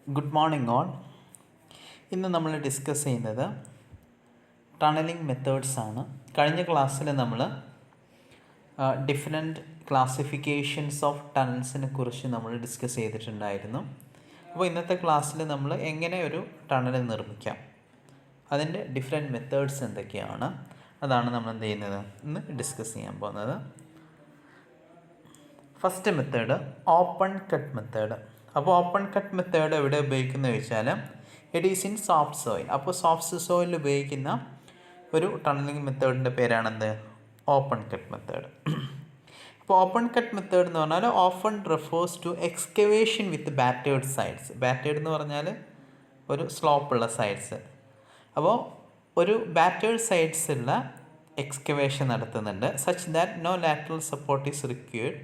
Good morning all. ഇന്ന് നമ്മൾ discuss ചെയ്യുന്നത് ടണലിംഗ് മെത്തേഡ്സ് ആണ്. കഴിഞ്ഞ ക്ലാസ്സിൽ നമ്മൾ ഡിഫറെൻറ്റ് ക്ലാസിഫിക്കേഷൻസ് ഓഫ് ടണൽസിനെ കുറിച്ച് നമ്മൾ ഡിസ്കസ് ചെയ്തിട്ടുണ്ടായിരുന്നു. അപ്പോൾ ഇന്നത്തെ ക്ലാസ്സിൽ നമ്മൾ എങ്ങനെ ഒരു ടണൽ നിർമ്മിക്കാം, അതിൻ്റെ ഡിഫറെൻറ്റ് മെത്തേഡ്സ് എന്തൊക്കെയാണ്, അതാണ് നമ്മൾ എന്ത് ചെയ്യുന്നത് ഇന്ന് ഡിസ്കസ് ചെയ്യാൻ പോകുന്നത്. First method open cut method. അപ്പോൾ ഓപ്പൺ കട്ട് മെത്തേഡ് എവിടെ ഉപയോഗിക്കുന്നത് ചോദിച്ചാൽ it is in soft soil. അപ്പോൾ സോഫ്റ്റ് സോയിലിൽ ഉപയോഗിക്കുന്ന ഒരു ടണലിംഗ് മെത്തേഡിൻ്റെ പേരാണെന്ത്? Open cut method. അപ്പോൾ ഓപ്പൺ കട്ട് മെത്തേഡ് എന്ന് പറഞ്ഞാൽ often refers to excavation with battered sides. Battered എന്ന് പറഞ്ഞാൽ ഒരു സ്ലോപ്പുള്ള സൈഡ്സ്. അപ്പോൾ ഒരു ബാറ്റേഡ് സൈഡ്സ് ഉള്ള എക്സ്കവേഷൻ നടത്തുന്നുണ്ട്, such that no lateral support is required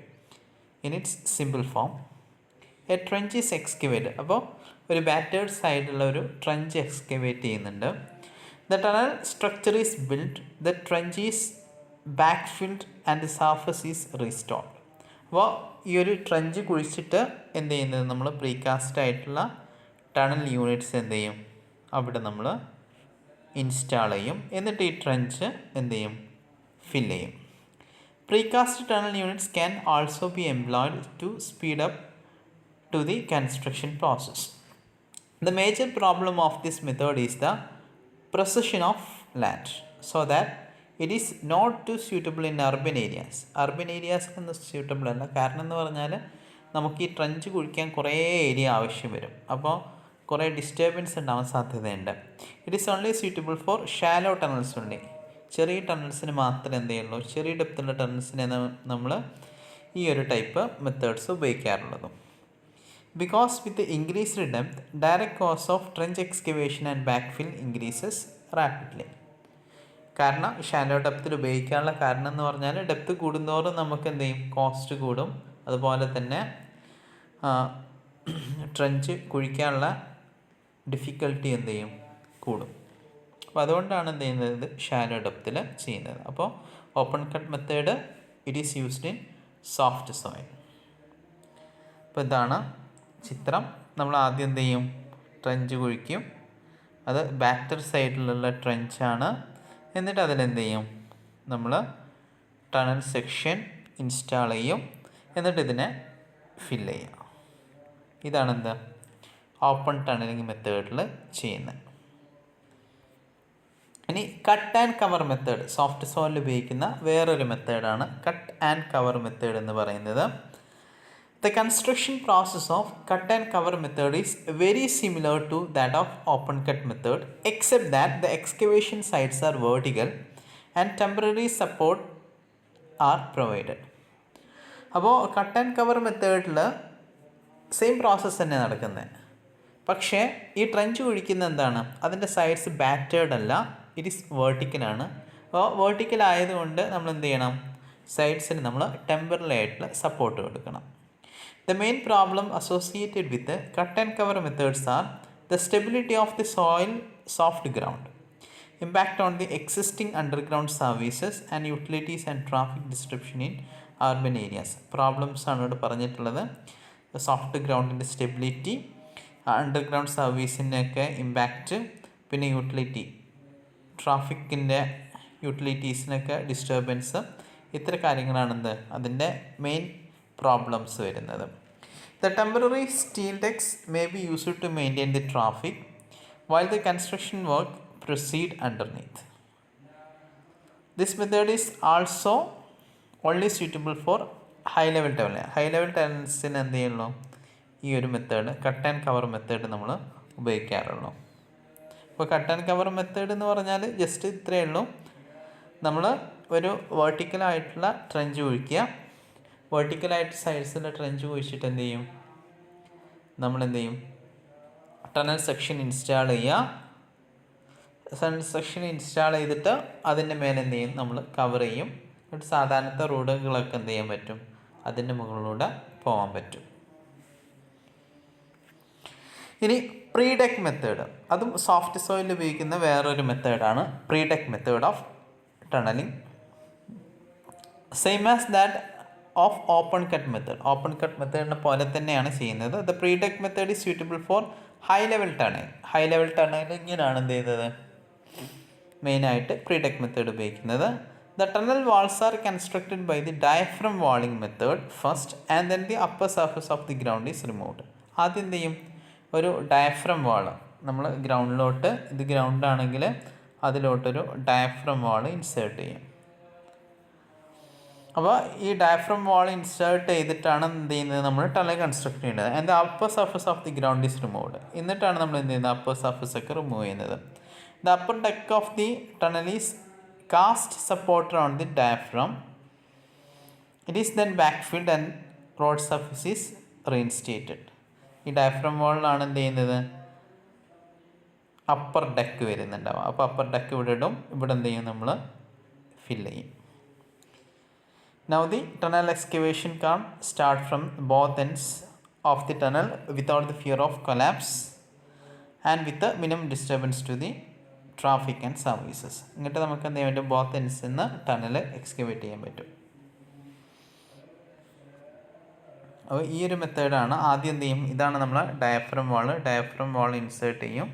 in its simple form. A trench is excavate. അപ്പോൾ ഒരു ബാറ്റേഡ് സൈഡിലുള്ള ഒരു ട്രെഞ്ച് എക്സ്കവേറ്റ് ചെയ്യുന്നുണ്ട്. The tunnel structure is build, the trench is back filled and the surface is restored. അപ്പോൾ ഈ ഒരു trench കുഴിച്ചിട്ട് എന്ത് ചെയ്യുന്നത്, നമ്മൾ പ്രീകാസ്റ്റ് ആയിട്ടുള്ള ടണൽ യൂണിറ്റ്സ് എന്ത് ചെയ്യും, അവിടെ നമ്മൾ ഇൻസ്റ്റാൾ ചെയ്യും. എന്നിട്ട് ഈ ട്രെഞ്ച് എന്ത് ചെയ്യും, ഫില്ല് ചെയ്യും. Precast tunnel units can also be employed to speed up to the construction process. The major problem of this method is the precision of land, so that it is not too suitable in urban areas. Urban areas ഒന്നും suitable അല്ല. കാരണം എന്ന് പറഞ്ഞാൽ നമുക്ക് ഈ trench കുഴിക്കാൻ കുറേ area ആവശ്യം വരും. അപ്പോൾ കുറേ ഡിസ്റ്റർബൻസ് ഉണ്ടാവാൻ സാധ്യതയുണ്ട്. It is only suitable for shallow tunnels only. ചെറിയ ടണൽസിന് മാത്രമേ എന്ത് ചെയ്യുള്ളൂ, ചെറിയ ഡെപ്തുള്ള ടണൽസിനെ നമ്മൾ ഈ ഒരു ടൈപ്പ് മെത്തേഡ്സ് ഉപയോഗിക്കാറുള്ളതും. Because with increased depth direct cost of trench excavation and back fill increases rapidly. കാരണം ഷാലോ ഡെപ്തിൽ ഉപയോഗിക്കാനുള്ള കാരണം എന്ന് പറഞ്ഞാൽ ഡെപ്ത് കൂടുന്നതോറും നമുക്ക് എന്ത് ചെയ്യും, കോസ്റ്റ് കൂടും. അതുപോലെ തന്നെ ട്രെഞ്ച് കുഴിക്കാനുള്ള ഡിഫിക്കൽട്ടി എന്ത് ചെയ്യും, കൂടും. അപ്പോൾ അതുകൊണ്ടാണ് എന്ത് ചെയ്യുന്നത്, ഷാലോ ഡെപ്തിൽ ചെയ്യുന്നത്. അപ്പോൾ open cut method it is used in soft soil. അപ്പോൾ ഇതാണ് ചിത്രം. നമ്മൾ ആദ്യം എന്ത് ചെയ്യും, ട്രെഞ്ച് കുഴിക്കും. അത് ബാറ്റർ സൈഡിലുള്ള ട്രെഞ്ചാണ്. എന്നിട്ട് അതിലെന്ത് ചെയ്യും, നമ്മൾ ടണൽ സെക്ഷൻ ഇൻസ്റ്റാൾ ചെയ്യും. എന്നിട്ട് ഇതിനെ ഫില്ല് ചെയ്യാം. ഇതാണെന്ത് ഓപ്പൺ ടണലിംഗ് മെത്തേഡിൽ ചെയ്യുന്നത്. ഇനി cut and cover method, soft സോയിലിൽ ഉപയോഗിക്കുന്ന വേറൊരു മെത്തേഡാണ് കട്ട് ആൻഡ് കവർ മെത്തേഡ് എന്ന് പറയുന്നത്. The construction process of cut and cover method is very similar to that of open cut method, except that the excavation sites are vertical and temporary support are provided. അപ്പോൾ cut and cover മെത്തേഡിൽ same process തന്നെ നടക്കുന്നത്. പക്ഷേ ഈ trench കുഴിക്കുന്ന എന്താണ്, അതിൻ്റെ sides battered അല്ല, ഇറ്റ് ഈസ് വേർട്ടിക്കലാണ്. അപ്പോൾ വേർട്ടിക്കൽ ആയതുകൊണ്ട് നമ്മൾ എന്ത് ചെയ്യണം, സൈഡ്സിന് നമ്മൾ ടെമ്പററി ആയിട്ടുള്ള സപ്പോർട്ട് കൊടുക്കണം. The main problem associated with cut and cover methods are the stability of the soil, soft ground, impact on the existing underground services and utilities and traffic distribution in urban areas. Problems ആണ് ഇവിടെ പറഞ്ഞിട്ടുള്ളത്. Soft ഗ്രൗണ്ടിൻ്റെ stability, underground സർവീസിൻ്റെയൊക്കെ impact, പിന്നെ utility, ട്രാഫിക്കിൻ്റെ യൂട്ടിലിറ്റീസിനൊക്കെ disturbance, ഇത്ര കാര്യങ്ങളാണെന്ത് അതിൻ്റെ മെയിൻ പ്രോബ്ലംസ് വരുന്നത്. The temporary steel decks may be used to maintain the traffic while the construction work proceed underneath. This method is also only suitable for high level tunnel. High level ടണൽസിന് എന്ത് ചെയ്യുള്ളൂ, ഈ ഒരു method cut and cover method നമ്മൾ ഉപയോഗിക്കാറുള്ളൂ. ഇപ്പോൾ cut and cover method എന്ന് പറഞ്ഞാൽ ജസ്റ്റ് ഇത്രയേ ഉള്ളൂ. നമ്മൾ ഒരു വേർട്ടിക്കലായിട്ടുള്ള ട്രെഞ്ച് കുഴിക്കുക, വേർട്ടിക്കലായിട്ട് സൈഡ്സിലുള്ള ട്രെഞ്ച് കുഴിച്ചിട്ട് എന്ത് ചെയ്യും, നമ്മളെന്ത് ചെയ്യും, ടണൽ സെക്ഷൻ ഇൻസ്റ്റാൾ ചെയ്യുക. ടണൽ സെക്ഷൻ ഇൻസ്റ്റാൾ ചെയ്തിട്ട് അതിൻ്റെ മേലെ എന്ത് ചെയ്യും, നമ്മൾ കവർ ചെയ്യും. എന്നിട്ട് സാധാരണത്തെ റോഡുകളൊക്കെ എന്ത് ചെയ്യാൻ പറ്റും, അതിൻ്റെ മുകളിലൂടെ പോകാൻ പറ്റും. ഇനി പ്രീഡെക്ക് മെത്തേഡ്, അതും സോഫ്റ്റ് സോയിൽ ഉപയോഗിക്കുന്ന വേറൊരു മെത്തേഡാണ് predeck method of tunneling. Same as that of open cut method. Open cut മെത്തേഡിനെ പോലെ തന്നെയാണ് ചെയ്യുന്നത്. The pre deck method is suitable for high level tunnel. High level ടണലിങ്ങിനാണ് എന്ത് ചെയ്യുന്നത്, മെയിനായിട്ട് പ്രീ ഡെക്ക് മെത്തേഡ് ഉപയോഗിക്കുന്നത്. The tunnel walls are constructed by the diaphragm walling method first and then the upper surface of the ground is removed. ആദ്യം എന്ത് ചെയ്യും, ഒരു diaphragm വാള് നമ്മൾ ഗ്രൗണ്ടിലോട്ട്, ഇത് ഗ്രൗണ്ട് ആണെങ്കിൽ അതിലോട്ടൊരു ഡയഫ്രം വാൾ ഇൻസേർട്ട് ചെയ്യും. അപ്പോൾ ഈ ഡയഫ്രം വാൾ ഇൻസേർട്ട് ചെയ്തിട്ടാണ് എന്ത് ചെയ്യുന്നത്, നമ്മൾ ടണൽ കൺസ്ട്രക്ട് ചെയ്യുന്നത്. And the upper surface of the ground is removed. എന്നിട്ടാണ് നമ്മൾ എന്ത് ചെയ്യുന്നത്, അപ്പർ സർഫസ് ഒക്കെ റിമൂവ് ചെയ്യുന്നത്. The upper deck of the tunnel is cast supported on the diaphragm. It is then backfilled and road surface is reinstated. ഈ diaphragm വാളിലാണ് എന്ത് ചെയ്യുന്നത്, upper deck വരുന്നുണ്ടാവും. അപ്പോൾ അപ്പർ ഡെക്ക് ഇവിടെ ഇടും, ഇവിടെ എന്ത് ചെയ്യും, നമ്മൾ ഫില്ല് ചെയ്യും. Now the tunnel excavation can start from both ends of the tunnel without the fear of collapse and with the minimum disturbance to the traffic and services. ഇങ്ങോട്ട് നമുക്ക് എന്ത് ചെയ്യാൻ പറ്റും, ബോത്ത് എൻഡ്സിൽ നിന്ന് ടണൽ എക്സ്കവേറ്റ് ചെയ്യാൻ പറ്റും. അപ്പോൾ ഈ ഒരു മെത്തേഡാണ്. ആദ്യം എന്ത് ചെയ്യും, ഇതാണ് നമ്മൾ ഡയഫ്രം വാൾ ഇൻസേർട്ട് ചെയ്യും.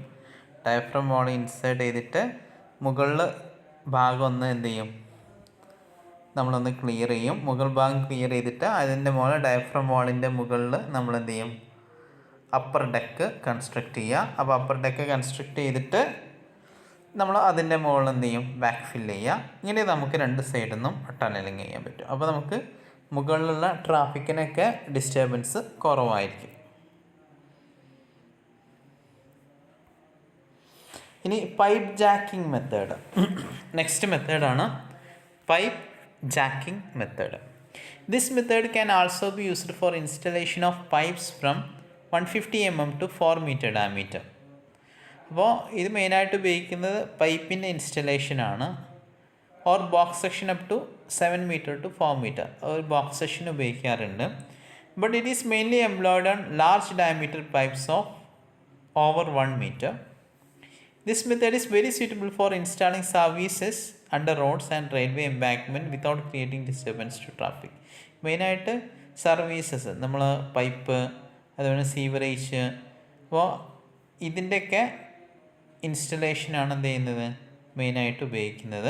ഡയഫ്രം വാൾ ഇൻസേർട്ട് ചെയ്തിട്ട് മുകളിൽ ഭാഗം ഒന്ന് എന്ത് ചെയ്യും, നമ്മളൊന്ന് ക്ലിയർ ചെയ്യും. മുകൾ ഭാഗം ക്ലിയർ ചെയ്തിട്ട് അതിൻ്റെ മുകളിൽ ഡയഫ്രം വാളിൻ്റെ മുകളിൽ നമ്മൾ എന്ത് ചെയ്യും, അപ്പർ ഡെക്ക് കൺസ്ട്രക്ട് ചെയ്യുക. അപ്പോൾ അപ്പർ ഡെക്ക് കൺസ്ട്രക്ട് ചെയ്തിട്ട് നമ്മൾ അതിൻ്റെ മുകളിൽ എന്ത് ചെയ്യും, ബാക്ക് ഫില്ല് ചെയ്യുക. ഇങ്ങനെ നമുക്ക് രണ്ട് സൈഡിൽ നിന്നും ടണലിങ് ചെയ്യാൻ പറ്റും. അപ്പോൾ നമുക്ക് മുകളിലുള്ള ട്രാഫിക്കിനൊക്കെ ഡിസ്റ്റർബൻസ് കുറവായിരിക്കും. ഇനി പൈപ്പ് ജാക്കിംഗ് മെത്തേഡ്. നെക്സ്റ്റ് മെത്തേഡാണ് pipe jacking method. This method can also be used for installation of pipes from 150 mm to 4 meter diameter. അപ്പോൾ ഇത് മെയിനായിട്ട് ഉപയോഗിക്കുന്നത് പൈപ്പിൻ്റെ ഇൻസ്റ്റലേഷനാണ്. Or box section up to 7 meter to 4 meter ഒരു ബോക്സ് സെക്ഷൻ ഉപയോഗിക്കാറുണ്ട്. But it is mainly employed on large diameter pipes of over 1 meter. This method is very suitable for installing services under roads and railway embankment without creating disturbance to traffic. മെയിനായിട്ട് services, നമ്മൾ pipe, അതുപോലെ sewerage, അപ്പോൾ ഇതിൻ്റെയൊക്കെ ഇൻസ്റ്റലേഷനാണ് എന്ത് ചെയ്യുന്നത്, മെയിനായിട്ട് ഉപയോഗിക്കുന്നത്.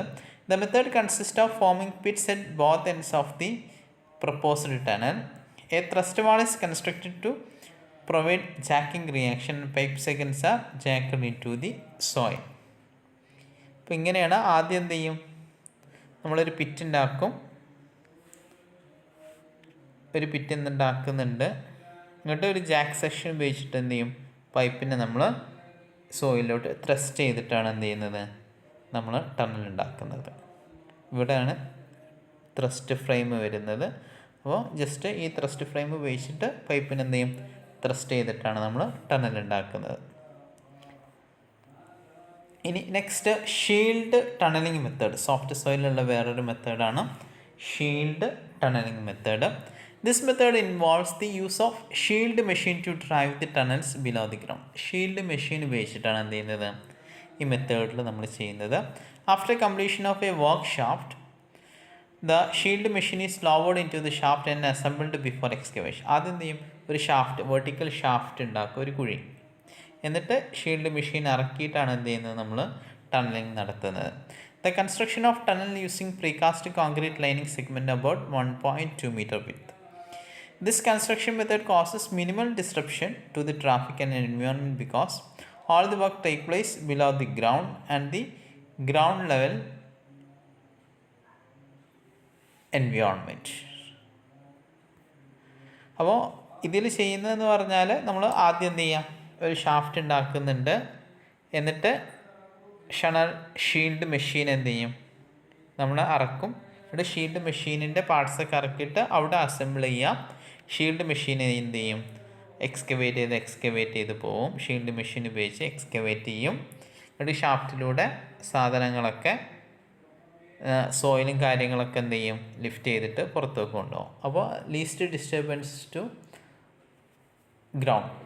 The method consist of forming pits at both ends of the proposed tunnel. A thrust wall is constructed to provide jacking reaction. Pipe segments are jacked into the soil. അപ്പോൾ ഇങ്ങനെയാണ്. ആദ്യം എന്ത് ചെയ്യും, നമ്മളൊരു പിറ്റ് ഉണ്ടാക്കും. ഒരു പിറ്റ് എന്തുണ്ടാക്കുന്നുണ്ട്, ഇങ്ങോട്ട് ഒരു ജാക്ക് സെക്ഷൻ ഉപയോഗിച്ചിട്ട് എന്ത് ചെയ്യും, പൈപ്പിനെ നമ്മൾ സോയിലോട്ട് ത്രസ്റ്റ് ചെയ്തിട്ടാണ് എന്ത് ചെയ്യുന്നത്, നമ്മൾ ടണൽ ഉണ്ടാക്കുന്നത്. ഇവിടെയാണ് ത്രസ്റ്റ് ഫ്രെയിം വരുന്നത്. അപ്പോൾ ജസ്റ്റ് ഈ ത്രസ്റ്റ് ഫ്രെയിം ഉപയോഗിച്ചിട്ട് പൈപ്പിന് എന്ത് ചെയ്യും, ത്രസ്റ്റ് ചെയ്തിട്ടാണ് നമ്മൾ ടണൽ ഉണ്ടാക്കുന്നത്. ഇനി next shield tunneling method. Soft സോയിലുള്ള വേറൊരു മെത്തേഡാണ് shield tunneling method. This method involves the use of shield machine to drive the tunnels below the ground. Shield machine ഉപയോഗിച്ചിട്ടാണ് എന്ത് ചെയ്യുന്നത്, ഈ മെത്തേഡിൽ നമ്മൾ ചെയ്യുന്നത്. After completion of a work shaft, the shield machine is lowered into the shaft and assembled before excavation. ആദ്യം എന്ത് ചെയ്യും, ഒരു ഷാഫ്റ്റ്, വെർട്ടിക്കൽ ഷാഫ്റ്റ് ഉണ്ടാക്കും, ഒരു കുഴി. എന്നിട്ട് ഷീൽഡ് മെഷീൻ ഇറക്കിയിട്ടാണ് എന്ത് ചെയ്യുന്നത്, നമ്മൾ ടണലിംഗ് നടത്തുന്നത്. The construction of tunnel using precast concrete lining segment about 1.2 meter width. This construction method causes minimal disruption to the traffic and environment because all the work take place below the ground and the ground level environment. അപ്പോൾ ഇതിൽ ചെയ്യുന്നതെന്ന് പറഞ്ഞാൽ നമ്മൾ ആദ്യം എന്ത് ചെയ്യാം, ഒരു shaft ഉണ്ടാക്കുന്നുണ്ട്. എന്നിട്ട് ഷീൽഡ് മെഷീൻ എന്ത് ചെയ്യും, നമ്മൾ ഇറക്കും. ഇവിടെ ഷീൽഡ് മെഷീനിൻ്റെ പാർട്സൊക്കെ ഇറക്കിയിട്ട് അവിടെ അസംബിൾ ചെയ്യാം. ഷീൽഡ് മെഷീൻ എന്ത് ചെയ്യും, എക്സ്കവേറ്റ് ചെയ്ത് പോവും. ഷീൽഡ് മെഷീൻ ഉപയോഗിച്ച് എക്സ്കവേറ്റ് ചെയ്യും. എന്നിട്ട് ഷാഫ്റ്റിലൂടെ സാധനങ്ങളൊക്കെ, സോയിലും കാര്യങ്ങളൊക്കെ എന്ത് ചെയ്യും, ലിഫ്റ്റ് ചെയ്തിട്ട് പുറത്തേക്ക് കൊണ്ടുപോകും. അപ്പോൾ ലീസ്റ്റ് ഡിസ്റ്റർബൻസ് ടു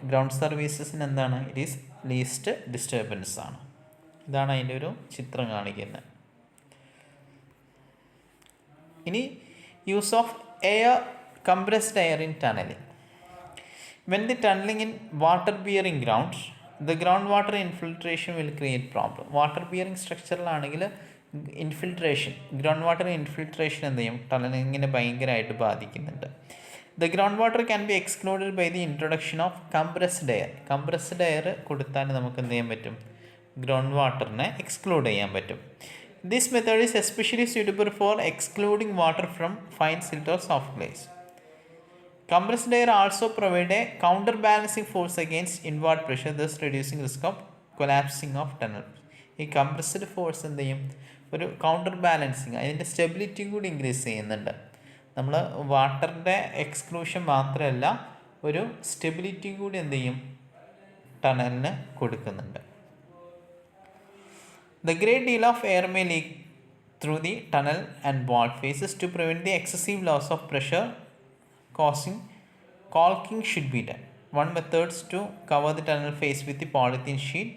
ഗ്രൗണ്ട് സർവീസസിന് എന്താണ്, ഇറ്റ് ഈസ് ലീസ്റ്റ് ഡിസ്റ്റർബൻസ് ആണ്. ഇതാണ് അതിൻ്റെ ഒരു ചിത്രം കാണിക്കുന്നത്. ഇനി use of air compressed air in tunneling. When the tunneling in water-bearing ground, the groundwater infiltration will create problem. Water-bearing സ്ട്രക്ചറിലാണെങ്കിൽ ഇൻഫിൽട്രേഷൻ, ഗ്രൗണ്ട് വാട്ടർ ഇൻഫിൽട്രേഷൻ എന്ത് ചെയ്യും, ടണലിങ്ങിനെ ഭയങ്കരമായിട്ട് ബാധിക്കുന്നുണ്ട്. The ground water can be excluded by the introduction of compressed air. Compressed air കൊടുത്താൽ നമുക്ക് എന്ത് ചെയ്യാൻ പറ്റും, ഗ്രൗണ്ട് വാട്ടറിനെ എക്സ്ക്ലൂഡ് ചെയ്യാൻ പറ്റും. This method is especially suitable for excluding water from fine silt or soft clays. Compressed air also provide a counterbalancing force against inward pressure, thus reducing risk of collapsing of tunnel. ഈ compressed force എന്ത് ചെയ്യും, ഒരു counter balancing, അതിൻ്റെ stability കൂടി increase ചെയ്യുന്നുണ്ട്. നമ്മൾ വാട്ടറിൻ്റെ exclusion മാത്രമല്ല, ഒരു സ്റ്റെബിലിറ്റി കൂടി എന്ത് ചെയ്യും, ടണലിന് കൊടുക്കുന്നുണ്ട്. The great deal of air may leak through the tunnel and wall faces. To prevent the excessive loss of pressure causing caulking should be done. One method is to cover the tunnel face with the polythene sheet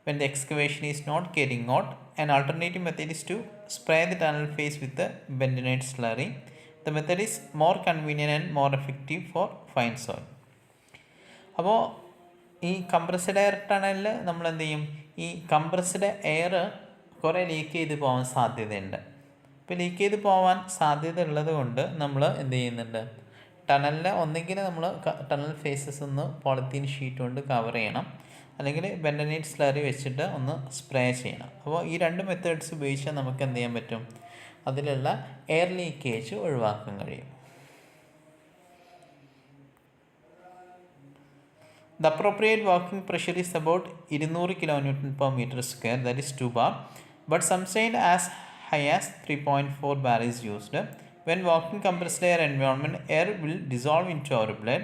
when the excavation is not carrying out. An alternative method is to spray the tunnel face with the bentonite slurry. The method is more convenient and more effective for fine soil. അപ്പോൾ ഈ compressed air ടണലിൽ നമ്മൾ എന്ത് ചെയ്യും, ഈ compressed air കുറേ leak ചെയ്ത് പോകാൻ സാധ്യതയുണ്ട്. ഇപ്പോൾ ലീക്ക് ചെയ്ത് പോകാൻ സാധ്യത ഉള്ളത് കൊണ്ട് നമ്മൾ എന്ത് ചെയ്യുന്നുണ്ട്, ടണലിൽ ഒന്നെങ്കിൽ നമ്മൾ ടണൽ ഫേസസ് ഒന്ന് പോളിത്തീൻ ഷീറ്റ് കൊണ്ട് കവർ ചെയ്യണം, അല്ലെങ്കിൽ ബെൻഡനൈറ്റ് സ്ലറി വെച്ചിട്ട് ഒന്ന് സ്പ്രേ ചെയ്യണം. അപ്പോൾ ഈ രണ്ട് മെത്തേഡ്സ് ഉപയോഗിച്ചാൽ നമുക്ക് എന്ത് ചെയ്യാൻ പറ്റും, അതിലുള്ള എയർ ലീക്കേജ് ഒഴിവാക്കാൻ കഴിയും. The appropriate working pressure is about 200 kN/m², that is 2 bar, but sometimes as high as 3.4 bar is used. When working compressed air environment, air will dissolve into our blood.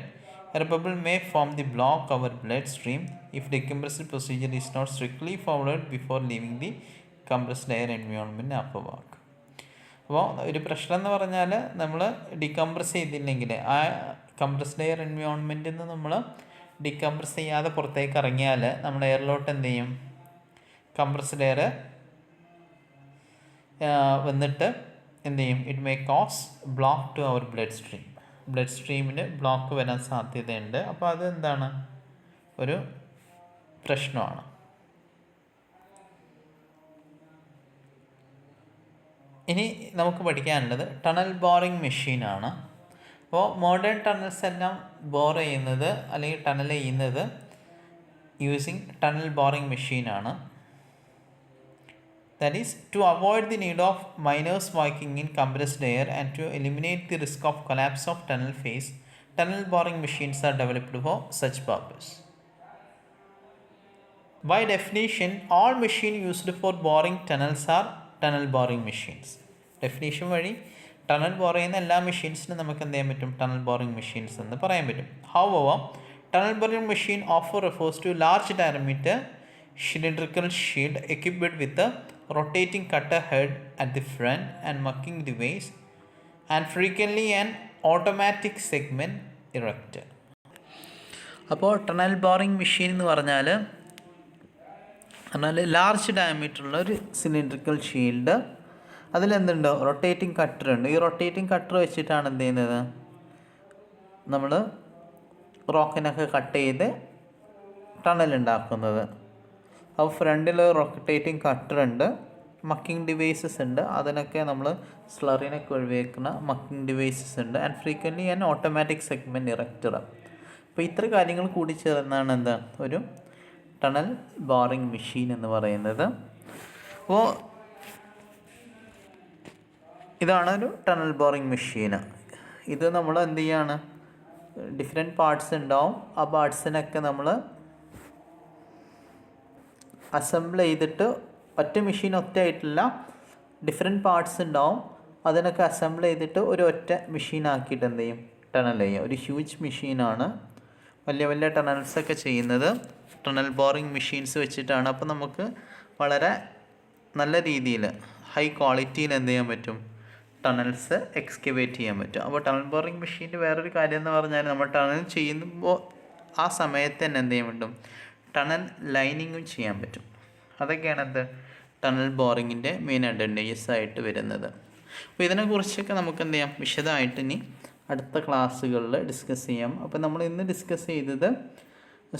A bubble may form the block our blood stream if decompression procedure is not strictly followed before leaving the compressed air environment after work. അപ്പോൾ ഒരു പ്രശ്നം എന്ന് പറഞ്ഞാൽ, നമ്മൾ ഡികംപ്രസ് ചെയ്തില്ലെങ്കിൽ, ആ compressed air എൻവയോൺമെൻറ്റിൽ നിന്ന് നമ്മൾ ഡികംപ്രസ് ചെയ്യാതെ പുറത്തേക്ക് ഇറങ്ങിയാൽ നമ്മൾ എയറിലോട്ട് എന്ത് ചെയ്യും, കംപ്രസ്ഡ് എയർ വന്നിട്ട് എന്ത് ചെയ്യും, it may cause block to our blood stream. Blood സ്ട്രീമിന് ബ്ലോക്ക് വരാൻ സാധ്യതയുണ്ട്. അപ്പോൾ അത് എന്താണ്, ഒരു പ്രശ്നമാണ്. ഇനി നമുക്ക് പഠിക്കാനുള്ളത് ടണൽ ബോറിംഗ് മെഷീനാണ്. അപ്പോൾ മോഡേൺ ടണൽസ് എല്ലാം ബോർ ചെയ്യുന്നത് അല്ലെങ്കിൽ ടണൽ ചെയ്യുന്നത് യൂസിങ് ടണൽ ബോറിംഗ് മെഷീനാണ്. That is, to avoid the need of miners working in compressed air and to eliminate the risk of collapse of tunnel face, tunnel boring machines are developed for such purpose. By definition, all machines used for boring tunnels are tunnel boring machines. Definition വഴി tunnel bore ചെയ്യുന്ന എല്ലാ മെഷീൻസിനും നമുക്ക് എന്ത് ചെയ്യാൻ പറ്റും, tunnel boring machines എന്ന് പറയാൻ പറ്റും. However, tunnel boring machine often refers to large diameter cylindrical shield equipped with a rotating cutter head at the front and mucking device and frequently an automatic segment erector. അപ്പോൾ tunnel boring machine എന്ന് പറഞ്ഞാൽ large ഡയമീറ്ററുള്ള ഒരു cylindrical shield, അതിലെന്തുണ്ട്, rotating cutter ഉണ്ട്. ഈ rotating cutter വെച്ചിട്ടാണ് എന്ത് ചെയ്യുന്നത്, നമ്മൾ റോക്കിനൊക്കെ കട്ട് ചെയ്ത് ടണൽ ഉണ്ടാക്കുന്നത്. അപ്പോൾ ഫ്രണ്ടിൽ റൊട്ടേറ്റിംഗ് കട്ടർ ഉണ്ട്, മക്കിംഗ് ഡിവൈസസ് ഉണ്ട്, അതിനൊക്കെ നമ്മൾ സ്ലറിനൊക്കെ ഒഴിവാക്കുന്ന മക്കിംഗ് ഡിവൈസസ് ഉണ്ട്, and frequently and automatic segment erector. അപ്പോൾ ഇത്ര കാര്യങ്ങൾ കൂടി ചേർന്നാണ് എന്താ ഒരു ടണൽ ബോറിംഗ് മെഷീൻ എന്ന് പറയുന്നത്. അപ്പോൾ ഇതാണ് ഒരു ടണൽ ബോറിംഗ് മെഷീൻ. ഇത് നമ്മൾ എന്ത് ചെയ്യാണ്, ഡിഫറെൻറ്റ് പാർട്സ് ഉണ്ടാവും. ആ പാർട്സിനൊക്കെ നമ്മൾ അസംബിൾ ചെയ്തിട്ട്, ഒറ്റ മെഷീൻ ഒറ്റയായിട്ടില്ല, ഡിഫറെൻറ്റ് പാർട്സ് ഉണ്ടാവും, അതിനൊക്കെ അസംബിൾ ചെയ്തിട്ട് ഒരു ഒറ്റ മെഷീനാക്കിയിട്ട് എന്ത് ചെയ്യും, ടണൽ ചെയ്യും. ഒരു ഹ്യൂജ് മെഷീനാണ്. വലിയ വലിയ ടണൽസൊക്കെ ചെയ്യുന്നത് ടണൽ ബോറിംഗ് മെഷീൻസ് വെച്ചിട്ടാണ്. അപ്പോൾ നമുക്ക് വളരെ നല്ല രീതിയിൽ ഹൈ ക്വാളിറ്റിയിൽ എന്ത് ചെയ്യാൻ പറ്റും, ടണൽസ് എക്സ്കവേറ്റ് ചെയ്യാൻ പറ്റും. അപ്പോൾ ടണൽ ബോറിംഗ് മെഷീൻ്റെ വേറൊരു കാര്യം എന്ന് പറഞ്ഞാൽ, നമ്മൾ ടണൽ ചെയ്യുമ്പോൾ ആ സമയത്ത് തന്നെ എന്ത് ചെയ്യാൻ പറ്റും, ടണൽ ലൈനിങ്ങും ചെയ്യാൻ പറ്റും. അതൊക്കെയാണ് എന്ത് ടണൽ ബോറിങ്ങിൻ്റെ മെയിൻ അഡ്വാൻറ്റേജസ് ആയിട്ട് വരുന്നത്. അപ്പോൾ ഇതിനെക്കുറിച്ചൊക്കെ നമുക്ക് എന്ത് ചെയ്യാം, വിശദമായിട്ട് ഇനി അടുത്ത ക്ലാസ്സുകളിൽ ഡിസ്കസ് ചെയ്യാം. അപ്പോൾ നമ്മൾ ഇന്ന് ഡിസ്കസ് ചെയ്തത്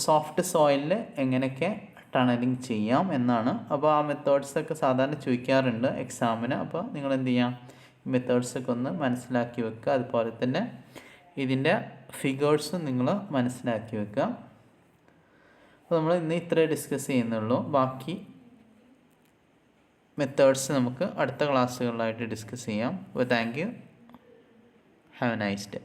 സോഫ്റ്റ് സോയിലിൽ എങ്ങനെയൊക്കെ ടണലിങ് ചെയ്യാം എന്നാണ്. അപ്പോൾ ആ മെത്തേഡ്സൊക്കെ സാധാരണ ചോദിക്കാറുണ്ട് എക്സാമിന്. അപ്പോൾ നിങ്ങൾ എന്ത് ചെയ്യാം, ഈ മെത്തേഡ്സൊക്കെ ഒന്ന് മനസ്സിലാക്കി വെക്കുക. അതുപോലെ തന്നെ ഇതിൻ്റെ ഫിഗേഴ്സും നിങ്ങൾ മനസ്സിലാക്കി വെക്കുക. അപ്പോൾ നമ്മൾ ഇന്ന് ഇത്രേ ഡിസ്കസ് ചെയ്യുന്നുള്ളൂ. ബാക്കി മെത്തേഡ്സ് നമുക്ക് അടുത്ത ക്ലാസ്സുകളിലായിട്ട് ഡിസ്കസ് ചെയ്യാം. അപ്പോൾ thank you. Have A nice day.